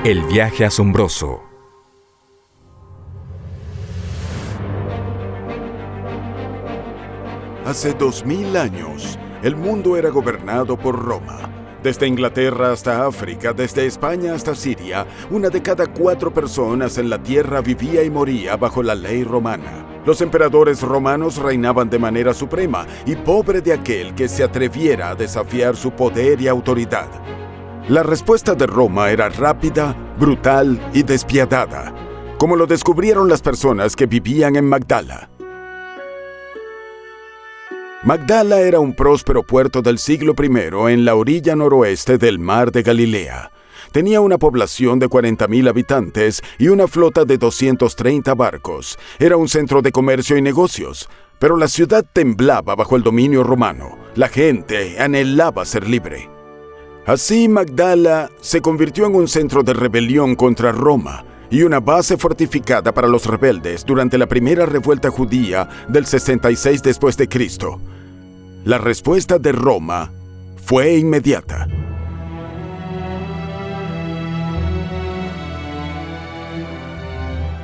El viaje asombroso. Hace 2000 años, el mundo era gobernado por Roma. Desde Inglaterra hasta África, desde España hasta Siria, 1 de cada 4 personas en la tierra vivía y moría bajo la ley romana. Los emperadores romanos reinaban de manera suprema, y pobre de aquel que se atreviera a desafiar su poder y autoridad. La respuesta de Roma era rápida, brutal y despiadada, como lo descubrieron las personas que vivían en Magdala. Magdala era un próspero puerto del siglo I en la orilla noroeste del mar de Galilea. Tenía una población de 40,000 habitantes y una flota de 230 barcos. Era un centro de comercio y negocios, pero la ciudad temblaba bajo el dominio romano. La gente anhelaba ser libre. Así, Magdala se convirtió en un centro de rebelión contra Roma y una base fortificada para los rebeldes durante la primera revuelta judía del 66 después de Cristo. La respuesta de Roma fue inmediata.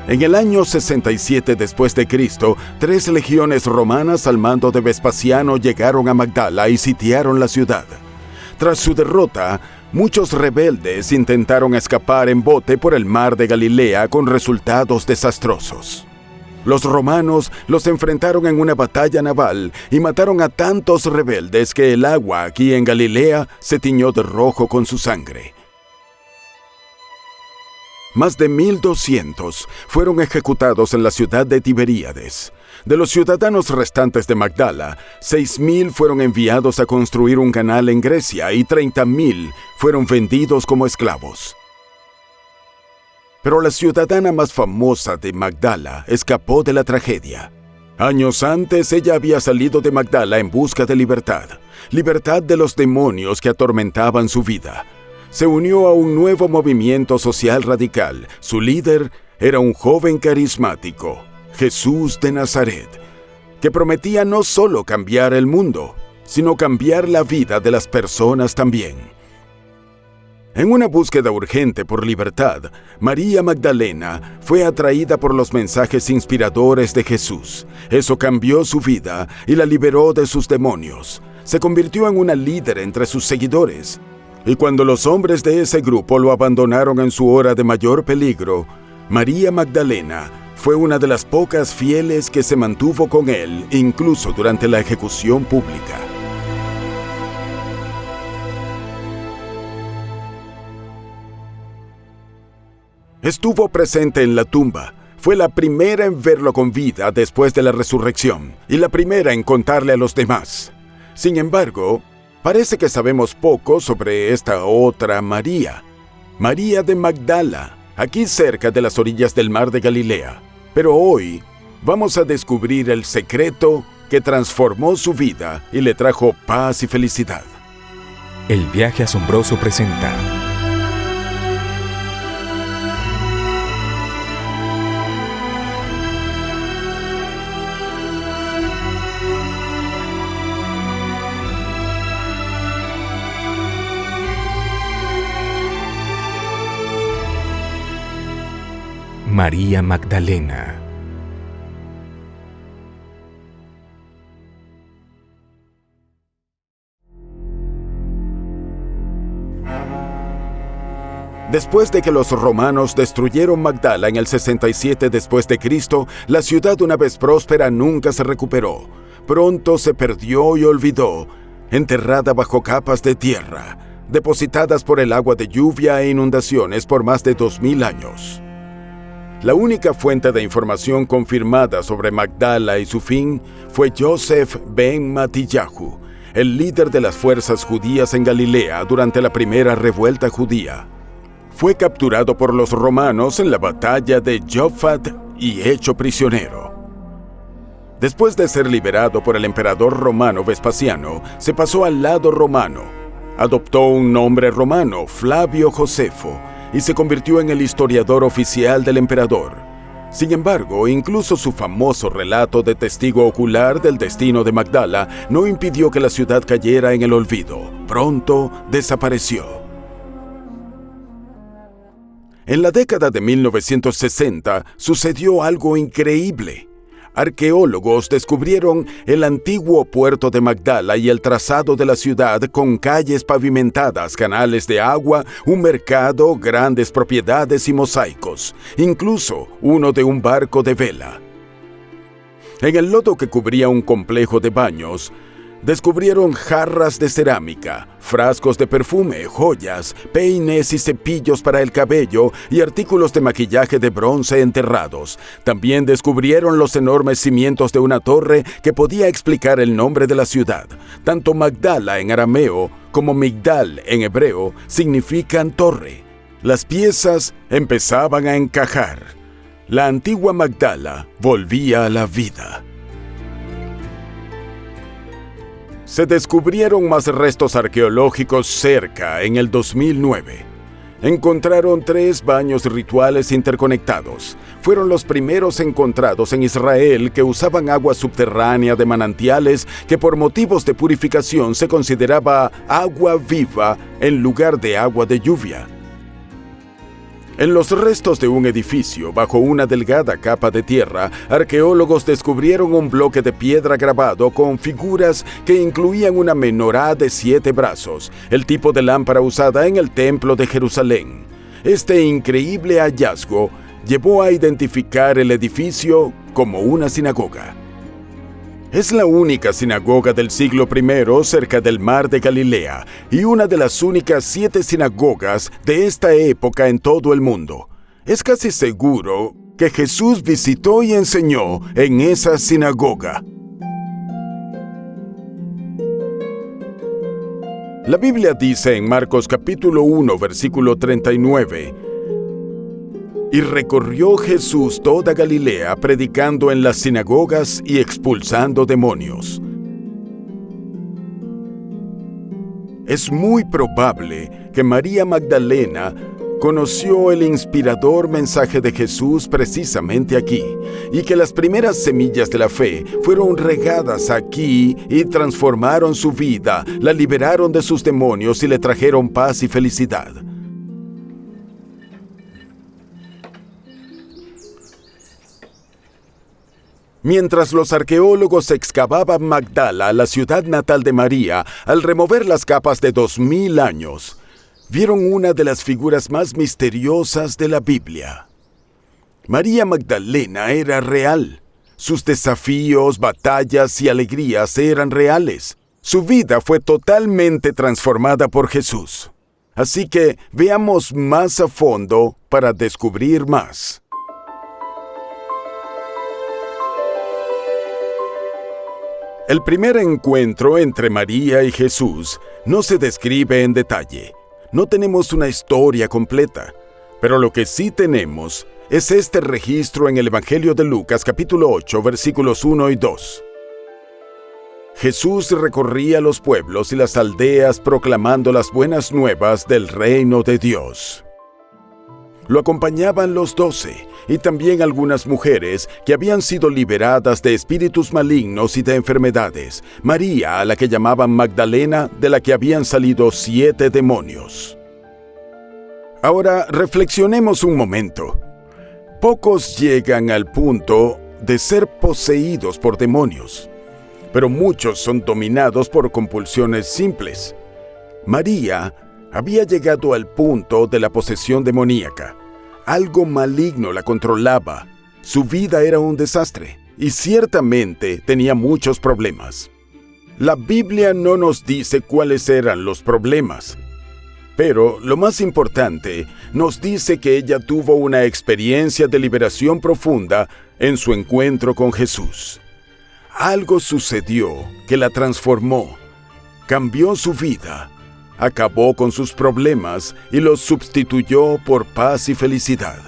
En el año 67 después de Cristo, 3 legiones romanas al mando de Vespasiano llegaron a Magdala y sitiaron la ciudad. Tras su derrota, muchos rebeldes intentaron escapar en bote por el mar de Galilea con resultados desastrosos. Los romanos los enfrentaron en una batalla naval y mataron a tantos rebeldes que el agua aquí en Galilea se tiñó de rojo con su sangre. Más de 1,200 fueron ejecutados en la ciudad de Tiberíades. De los ciudadanos restantes de Magdala, 6,000 fueron enviados a construir un canal en Grecia y 30,000 fueron vendidos como esclavos. Pero la ciudadana más famosa de Magdala escapó de la tragedia. Años antes, ella había salido de Magdala en busca de libertad de los demonios que atormentaban su vida. Se unió a un nuevo movimiento social radical. Su líder era un joven carismático, Jesús de Nazaret, que prometía no solo cambiar el mundo, sino cambiar la vida de las personas también. En una búsqueda urgente por libertad, María Magdalena fue atraída por los mensajes inspiradores de Jesús. Eso cambió su vida y la liberó de sus demonios. Se convirtió en una líder entre sus seguidores. Y cuando los hombres de ese grupo lo abandonaron en su hora de mayor peligro, María Magdalena fue una de las pocas fieles que se mantuvo con él, incluso durante la ejecución pública. Estuvo presente en la tumba. Fue la primera en verlo con vida después de la resurrección y la primera en contarle a los demás. Sin embargo, parece que sabemos poco sobre esta otra María, María de Magdala, aquí cerca de las orillas del mar de Galilea. Pero hoy vamos a descubrir el secreto que transformó su vida y le trajo paz y felicidad. El viaje asombroso presenta María Magdalena. Después de que los romanos destruyeron Magdala en el 67 después de Cristo, la ciudad, una vez próspera, nunca se recuperó. Pronto se perdió y olvidó, enterrada bajo capas de tierra, depositadas por el agua de lluvia e inundaciones por más de 2000 años. La única fuente de información confirmada sobre Magdala y su fin fue Yosef ben Matillahu, el líder de las fuerzas judías en Galilea durante la primera revuelta judía. Fue capturado por los romanos en la batalla de Jofat y hecho prisionero. Después de ser liberado por el emperador romano Vespasiano, se pasó al lado romano. Adoptó un nombre romano, Flavio Josefo, y se convirtió en el historiador oficial del emperador. Sin embargo, incluso su famoso relato de testigo ocular del destino de Magdala no impidió que la ciudad cayera en el olvido. Pronto desapareció. En la década de 1960 sucedió algo increíble. Arqueólogos descubrieron el antiguo puerto de Magdala y el trazado de la ciudad con calles pavimentadas, canales de agua, un mercado, grandes propiedades y mosaicos, incluso uno de un barco de vela. En el lodo que cubría un complejo de baños, descubrieron jarras de cerámica, frascos de perfume, joyas, peines y cepillos para el cabello y artículos de maquillaje de bronce enterrados. También descubrieron los enormes cimientos de una torre que podía explicar el nombre de la ciudad. Tanto Magdala en arameo como Migdal en hebreo significan torre. Las piezas empezaban a encajar. La antigua Magdala volvía a la vida. Se descubrieron más restos arqueológicos cerca en el 2009. Encontraron 3 baños rituales interconectados. Fueron los primeros encontrados en Israel que usaban agua subterránea de manantiales que por motivos de purificación se consideraba agua viva en lugar de agua de lluvia. En los restos de un edificio, bajo una delgada capa de tierra, arqueólogos descubrieron un bloque de piedra grabado con figuras que incluían una menorá de 7 brazos, el tipo de lámpara usada en el Templo de Jerusalén. Este increíble hallazgo llevó a identificar el edificio como una sinagoga. Es la única sinagoga del siglo I cerca del mar de Galilea y una de las únicas 7 sinagogas de esta época en todo el mundo. Es casi seguro que Jesús visitó y enseñó en esa sinagoga. La Biblia dice en Marcos capítulo 1, versículo 39, «Y recorrió Jesús toda Galilea, predicando en las sinagogas y expulsando demonios». Es muy probable que María Magdalena conoció el inspirador mensaje de Jesús precisamente aquí, y que las primeras semillas de la fe fueron regadas aquí y transformaron su vida, la liberaron de sus demonios y le trajeron paz y felicidad. Mientras los arqueólogos excavaban Magdala, la ciudad natal de María, al remover las capas de 2000 años, vieron una de las figuras más misteriosas de la Biblia. María Magdalena era real. Sus desafíos, batallas y alegrías eran reales. Su vida fue totalmente transformada por Jesús. Así que veamos más a fondo para descubrir más. El primer encuentro entre María y Jesús no se describe en detalle. No tenemos una historia completa, pero lo que sí tenemos es este registro en el Evangelio de Lucas capítulo 8, versículos 1 y 2. Jesús recorría los pueblos y las aldeas proclamando las buenas nuevas del reino de Dios. Lo acompañaban los 12 y también algunas mujeres que habían sido liberadas de espíritus malignos y de enfermedades. María, a la que llamaban Magdalena, de la que habían salido 7 demonios. Ahora reflexionemos un momento. Pocos llegan al punto de ser poseídos por demonios, pero muchos son dominados por compulsiones simples. María había llegado al punto de la posesión demoníaca. Algo maligno la controlaba. Su vida era un desastre y ciertamente tenía muchos problemas. La Biblia no nos dice cuáles eran los problemas, pero lo más importante, nos dice que ella tuvo una experiencia de liberación profunda en su encuentro con Jesús. Algo sucedió que la transformó, cambió su vida, acabó con sus problemas y los sustituyó por paz y felicidad.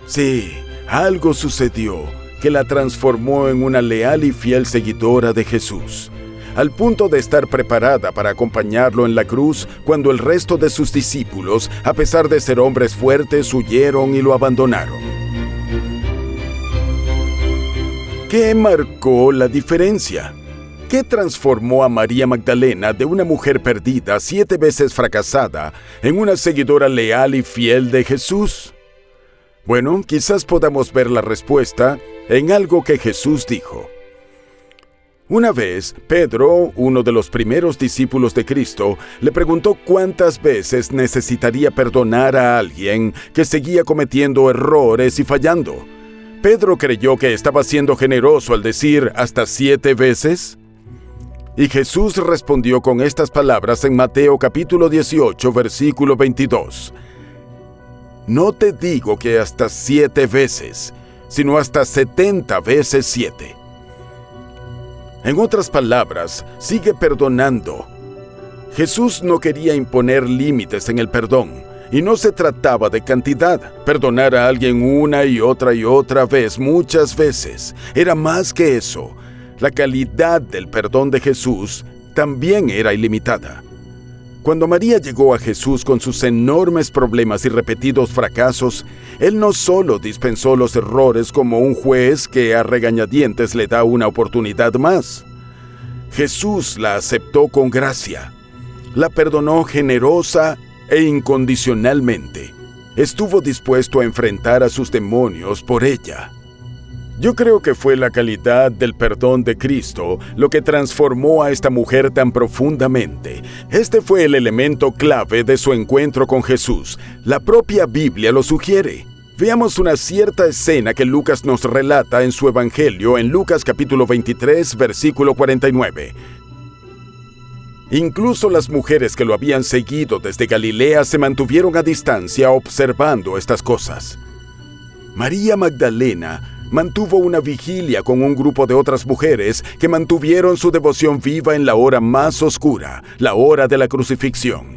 Sí, algo sucedió que la transformó en una leal y fiel seguidora de Jesús, al punto de estar preparada para acompañarlo en la cruz cuando el resto de sus discípulos, a pesar de ser hombres fuertes, huyeron y lo abandonaron. ¿Qué marcó la diferencia? ¿Qué transformó a María Magdalena de una mujer perdida, 7 veces fracasada, en una seguidora leal y fiel de Jesús? Bueno, quizás podamos ver la respuesta en algo que Jesús dijo. Una vez, Pedro, uno de los primeros discípulos de Cristo, le preguntó cuántas veces necesitaría perdonar a alguien que seguía cometiendo errores y fallando. Pedro creyó que estaba siendo generoso al decir hasta 7 veces. Y Jesús respondió con estas palabras en Mateo capítulo 18, versículo 22. No te digo que hasta 7 veces, sino hasta 70 veces 7. En otras palabras, sigue perdonando. Jesús no quería imponer límites en el perdón, y no se trataba de cantidad. Perdonar a alguien una y otra vez, muchas veces, era más que eso. La calidad del perdón de Jesús también era ilimitada. Cuando María llegó a Jesús con sus enormes problemas y repetidos fracasos, Él no solo dispensó los errores como un juez que a regañadientes le da una oportunidad más. Jesús la aceptó con gracia, la perdonó generosa e incondicionalmente. Estuvo dispuesto a enfrentar a sus demonios por ella. Yo creo que fue la calidad del perdón de Cristo lo que transformó a esta mujer tan profundamente. Este fue el elemento clave de su encuentro con Jesús. La propia Biblia lo sugiere. Veamos una cierta escena que Lucas nos relata en su Evangelio en Lucas capítulo 23, versículo 49. Incluso las mujeres que lo habían seguido desde Galilea se mantuvieron a distancia observando estas cosas. María Magdalena mantuvo una vigilia con un grupo de otras mujeres que mantuvieron su devoción viva en la hora más oscura, la hora de la crucifixión.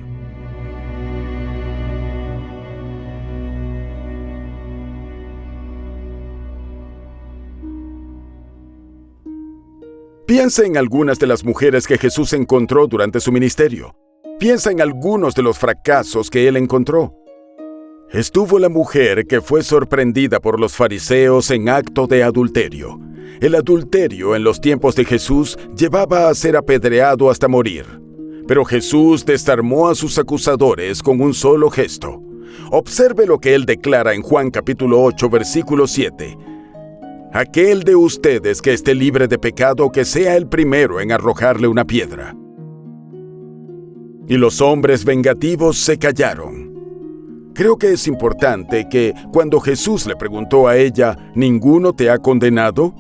Piensa en algunas de las mujeres que Jesús encontró durante su ministerio. Piensa en algunos de los fracasos que él encontró. Estuvo la mujer que fue sorprendida por los fariseos en acto de adulterio. El adulterio en los tiempos de Jesús llevaba a ser apedreado hasta morir. Pero Jesús desarmó a sus acusadores con un solo gesto. Observe lo que él declara en Juan capítulo 8, versículo 7. Aquel de ustedes que esté libre de pecado, que sea el primero en arrojarle una piedra. Y los hombres vengativos se callaron. Creo que es importante que, cuando Jesús le preguntó a ella, ¿ninguno te ha condenado?,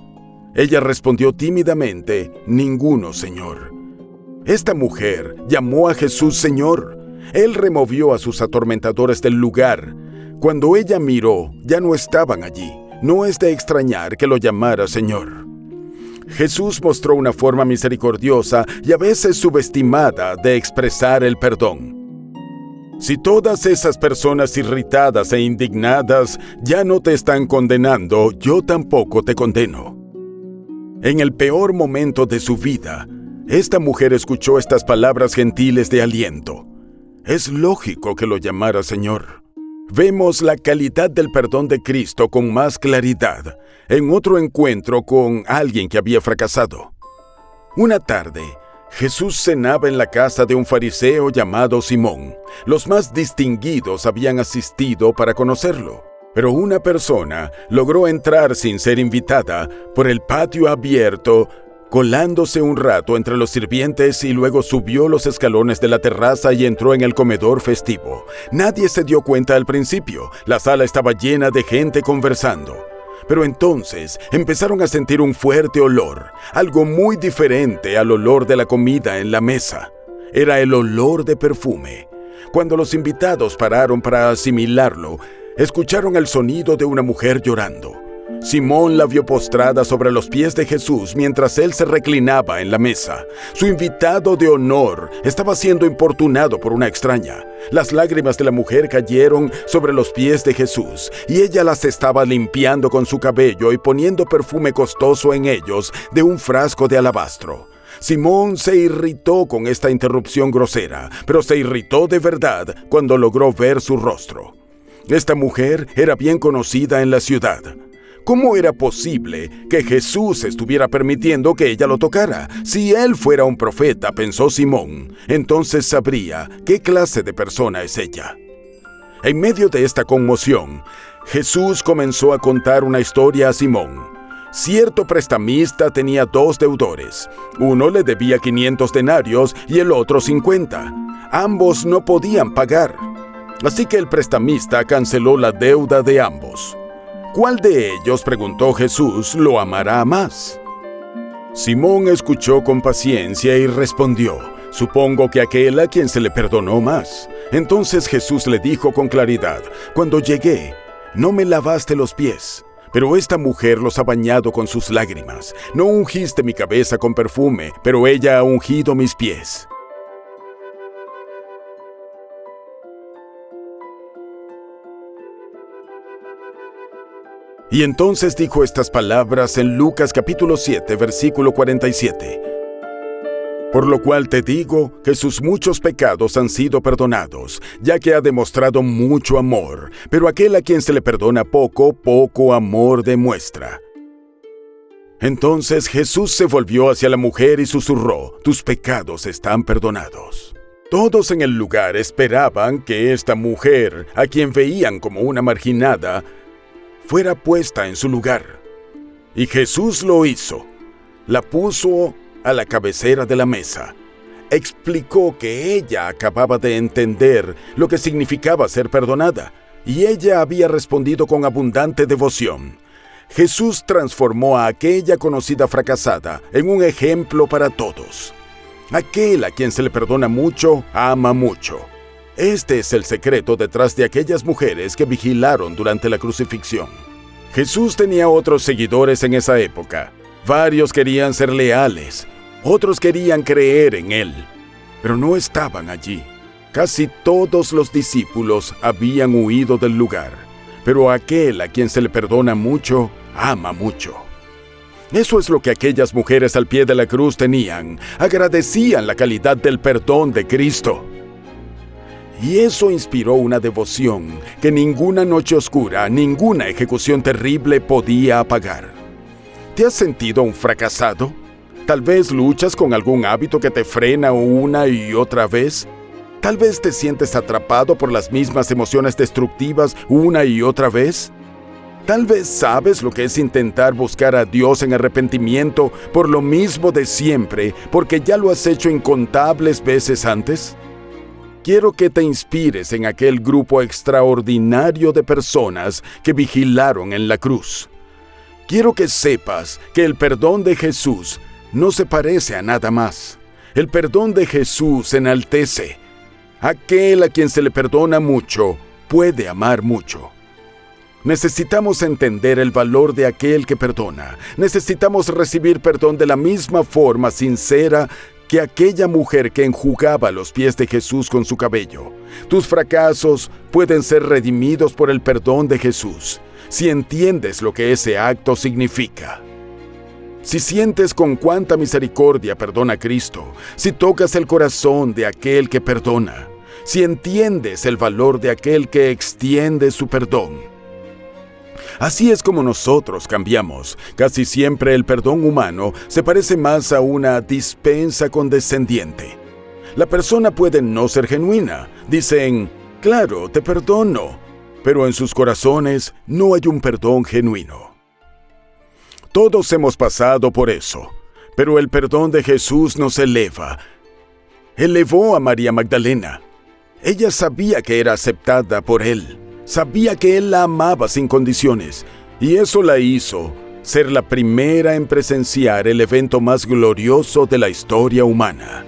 ella respondió tímidamente, ninguno, Señor. Esta mujer llamó a Jesús Señor. Él removió a sus atormentadores del lugar. Cuando ella miró, ya no estaban allí. No es de extrañar que lo llamara Señor. Jesús mostró una forma misericordiosa y a veces subestimada de expresar el perdón. Si todas esas personas irritadas e indignadas ya no te están condenando, yo tampoco te condeno. En el peor momento de su vida, esta mujer escuchó estas palabras gentiles de aliento. Es lógico que lo llamara Señor. Vemos la calidad del perdón de Cristo con más claridad en otro encuentro con alguien que había fracasado. Una tarde, Jesús cenaba en la casa de un fariseo llamado Simón. Los más distinguidos habían asistido para conocerlo, pero una persona logró entrar sin ser invitada por el patio abierto, colándose un rato entre los sirvientes y luego subió los escalones de la terraza y entró en el comedor festivo. Nadie se dio cuenta al principio. La sala estaba llena de gente conversando. Pero entonces empezaron a sentir un fuerte olor, algo muy diferente al olor de la comida en la mesa. Era el olor de perfume. Cuando los invitados pararon para asimilarlo, escucharon el sonido de una mujer llorando. Simón la vio postrada sobre los pies de Jesús mientras él se reclinaba en la mesa. Su invitado de honor estaba siendo importunado por una extraña. Las lágrimas de la mujer cayeron sobre los pies de Jesús y ella las estaba limpiando con su cabello y poniendo perfume costoso en ellos de un frasco de alabastro. Simón se irritó con esta interrupción grosera, pero se irritó de verdad cuando logró ver su rostro. Esta mujer era bien conocida en la ciudad. ¿Cómo era posible que Jesús estuviera permitiendo que ella lo tocara? Si él fuera un profeta, pensó Simón, entonces sabría qué clase de persona es ella. En medio de esta conmoción, Jesús comenzó a contar una historia a Simón. Cierto prestamista tenía 2 deudores. Uno le debía 500 denarios y el otro 50. Ambos no podían pagar. Así que el prestamista canceló la deuda de ambos. ¿Cuál de ellos, preguntó Jesús, lo amará más? Simón escuchó con paciencia y respondió: supongo que aquel a quien se le perdonó más. Entonces Jesús le dijo con claridad: cuando llegué, no me lavaste los pies, pero esta mujer los ha bañado con sus lágrimas. No ungiste mi cabeza con perfume, pero ella ha ungido mis pies. Y entonces dijo estas palabras en Lucas capítulo 7, versículo 47. Por lo cual te digo que sus muchos pecados han sido perdonados, ya que ha demostrado mucho amor, pero aquel a quien se le perdona poco, poco amor demuestra. Entonces Jesús se volvió hacia la mujer y susurró: tus pecados están perdonados. Todos en el lugar esperaban que esta mujer, a quien veían como una marginada, fuera puesta en su lugar. Y Jesús lo hizo. La puso a la cabecera de la mesa. Explicó que ella acababa de entender lo que significaba ser perdonada, y ella había respondido con abundante devoción. Jesús transformó a aquella conocida fracasada en un ejemplo para todos. Aquel a quien se le perdona mucho, ama mucho. Este es el secreto detrás de aquellas mujeres que vigilaron durante la crucifixión. Jesús tenía otros seguidores en esa época. Varios querían ser leales, otros querían creer en él, pero no estaban allí. Casi todos los discípulos habían huido del lugar, pero aquel a quien se le perdona mucho, ama mucho. Eso es lo que aquellas mujeres al pie de la cruz tenían. Agradecían la calidad del perdón de Cristo. Y eso inspiró una devoción que ninguna noche oscura, ninguna ejecución terrible podía apagar. ¿Te has sentido un fracasado? Tal vez luchas con algún hábito que te frena una y otra vez. Tal vez te sientes atrapado por las mismas emociones destructivas una y otra vez. Tal vez sabes lo que es intentar buscar a Dios en arrepentimiento por lo mismo de siempre, porque ya lo has hecho incontables veces antes. Quiero que te inspires en aquel grupo extraordinario de personas que vigilaron en la cruz. Quiero que sepas que el perdón de Jesús no se parece a nada más. El perdón de Jesús enaltece. Aquel a quien se le perdona mucho, puede amar mucho. Necesitamos entender el valor de aquel que perdona. Necesitamos recibir perdón de la misma forma sincera que aquella mujer que enjugaba los pies de Jesús con su cabello. Tus fracasos pueden ser redimidos por el perdón de Jesús, si entiendes lo que ese acto significa. Si sientes con cuánta misericordia perdona Cristo, si tocas el corazón de aquel que perdona, si entiendes el valor de aquel que extiende su perdón. Así es como nosotros cambiamos. Casi siempre el perdón humano se parece más a una dispensa condescendiente. La persona puede no ser genuina. Dicen, claro, te perdono, pero en sus corazones no hay un perdón genuino. Todos hemos pasado por eso, pero el perdón de Jesús nos eleva. Elevó a María Magdalena. Ella sabía que era aceptada por él. Sabía que él la amaba sin condiciones, y eso la hizo ser la primera en presenciar el evento más glorioso de la historia humana.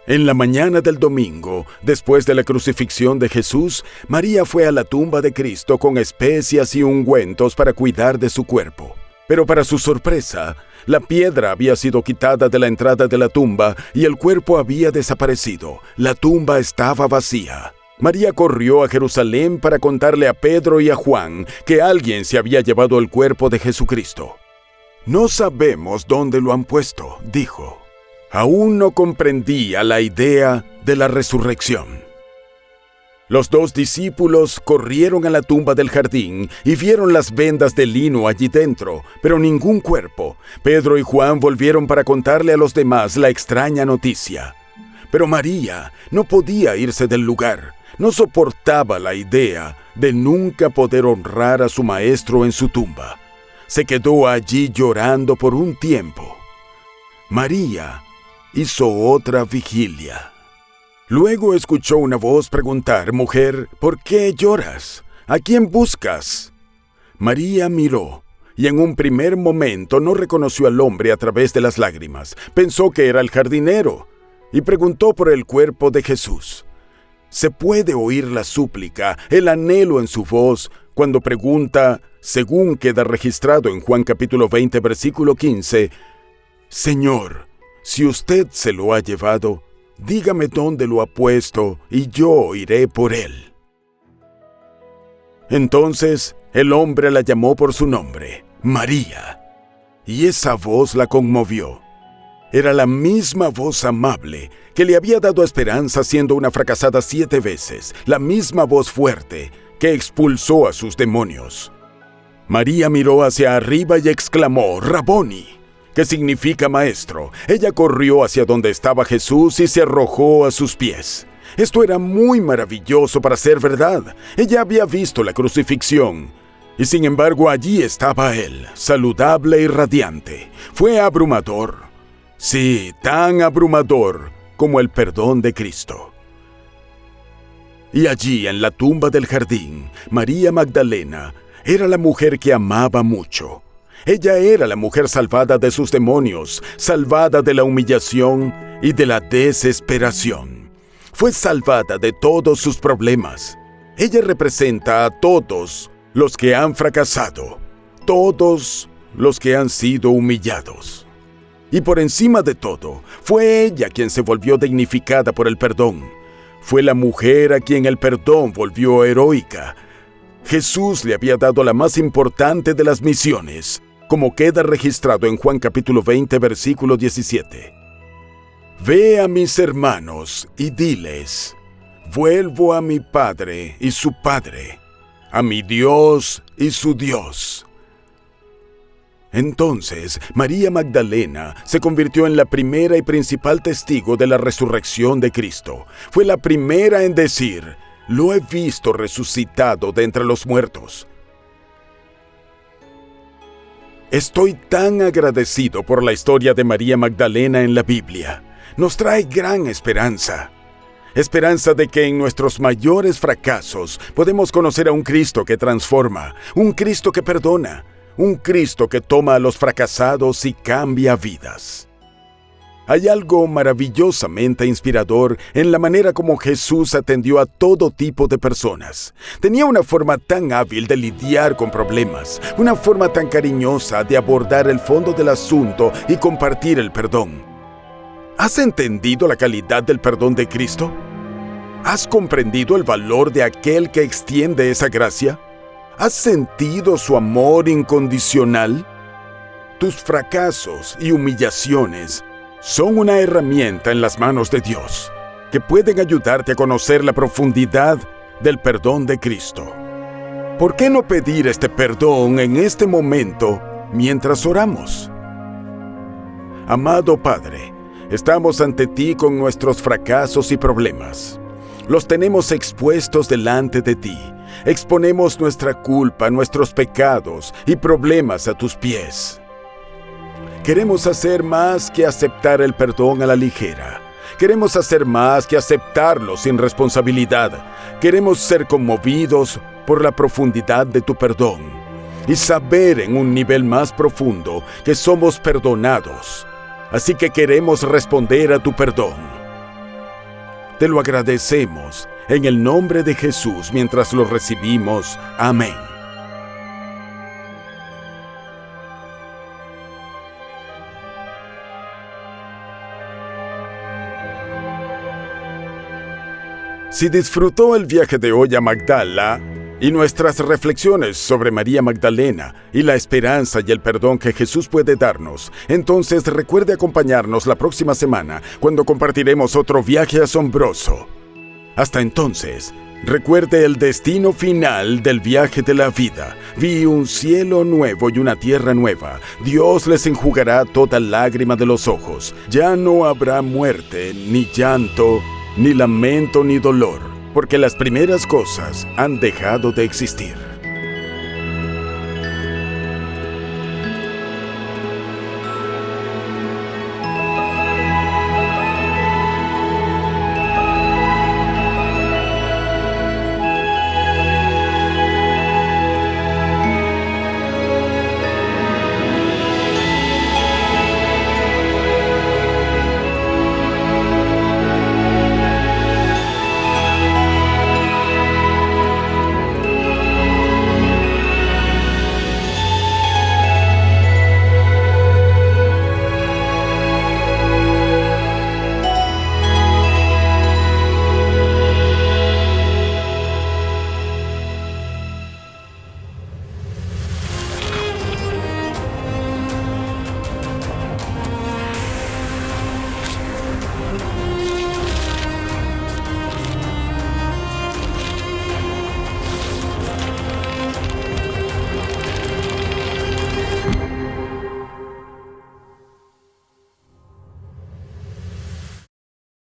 En la mañana del domingo, después de la crucifixión de Jesús, María fue a la tumba de Cristo con especias y ungüentos para cuidar de su cuerpo. Pero para su sorpresa, la piedra había sido quitada de la entrada de la tumba y el cuerpo había desaparecido. La tumba estaba vacía. María corrió a Jerusalén para contarle a Pedro y a Juan que alguien se había llevado el cuerpo de Jesucristo. No sabemos dónde lo han puesto, dijo. Aún no comprendía la idea de la resurrección. Los 2 discípulos corrieron a la tumba del jardín y vieron las vendas de lino allí dentro, pero ningún cuerpo. Pedro y Juan volvieron para contarle a los demás la extraña noticia. Pero María no podía irse del lugar. No soportaba la idea de nunca poder honrar a su maestro en su tumba. Se quedó allí llorando por un tiempo. María hizo otra vigilia. Luego escuchó una voz preguntar: «Mujer, ¿por qué lloras? ¿A quién buscas?». María miró y en un primer momento no reconoció al hombre a través de las lágrimas. Pensó que era el jardinero y preguntó por el cuerpo de Jesús. Se puede oír la súplica, el anhelo en su voz cuando pregunta, según queda registrado en Juan capítulo 20, versículo 15, «Señor, si usted se lo ha llevado, dígame dónde lo ha puesto y yo iré por él». Entonces el hombre la llamó por su nombre, María, y esa voz la conmovió. Era la misma voz amable que le había dado esperanza siendo una fracasada 7 veces, la misma voz fuerte que expulsó a sus demonios. María miró hacia arriba y exclamó: «Raboni», que significa maestro. Ella corrió hacia donde estaba Jesús y se arrojó a sus pies. Esto era muy maravilloso para ser verdad. Ella había visto la crucifixión. Y sin embargo allí estaba él, saludable y radiante. Fue abrumador. Sí, tan abrumador como el perdón de Cristo. Y allí, en la tumba del jardín, María Magdalena era la mujer que amaba mucho. Ella era la mujer salvada de sus demonios, salvada de la humillación y de la desesperación. Fue salvada de todos sus problemas. Ella representa a todos los que han fracasado, todos los que han sido humillados. Y por encima de todo, fue ella quien se volvió dignificada por el perdón. Fue la mujer a quien el perdón volvió heroica. Jesús le había dado la más importante de las misiones, como queda registrado en Juan capítulo 20, versículo 17. «Ve a mis hermanos y diles: vuelvo a mi Padre y su Padre, a mi Dios y su Dios». Entonces, María Magdalena se convirtió en la primera y principal testigo de la resurrección de Cristo. Fue la primera en decir: «Lo he visto resucitado de entre los muertos». Estoy tan agradecido por la historia de María Magdalena en la Biblia. Nos trae gran esperanza. Esperanza de que en nuestros mayores fracasos podemos conocer a un Cristo que transforma, un Cristo que perdona, un Cristo que toma a los fracasados y cambia vidas. Hay algo maravillosamente inspirador en la manera como Jesús atendió a todo tipo de personas. Tenía una forma tan hábil de lidiar con problemas, una forma tan cariñosa de abordar el fondo del asunto y compartir el perdón. ¿Has entendido la calidad del perdón de Cristo? ¿Has comprendido el valor de aquel que extiende esa gracia? ¿Has sentido su amor incondicional? Tus fracasos y humillaciones son una herramienta en las manos de Dios que pueden ayudarte a conocer la profundidad del perdón de Cristo. ¿Por qué no pedir este perdón en este momento mientras oramos? Amado Padre, estamos ante ti con nuestros fracasos y problemas. Los tenemos expuestos delante de ti. Exponemos nuestra culpa, nuestros pecados y problemas a tus pies. Queremos hacer más que aceptar el perdón a la ligera. Queremos hacer más que aceptarlo sin responsabilidad. Queremos ser conmovidos por la profundidad de tu perdón y saber en un nivel más profundo que somos perdonados. Así que queremos responder a tu perdón. Te lo agradecemos en el nombre de Jesús mientras lo recibimos. Amén. Si disfrutó el viaje de hoy a Magdala y nuestras reflexiones sobre María Magdalena y la esperanza y el perdón que Jesús puede darnos, entonces recuerde acompañarnos la próxima semana cuando compartiremos otro viaje asombroso. Hasta entonces, Recuerde el destino final del viaje de la vida. Vi un cielo nuevo y una tierra nueva. Dios les enjugará toda lágrima de los ojos. Ya no habrá muerte, ni llanto, ni lamento, ni dolor, porque las primeras cosas han dejado de existir.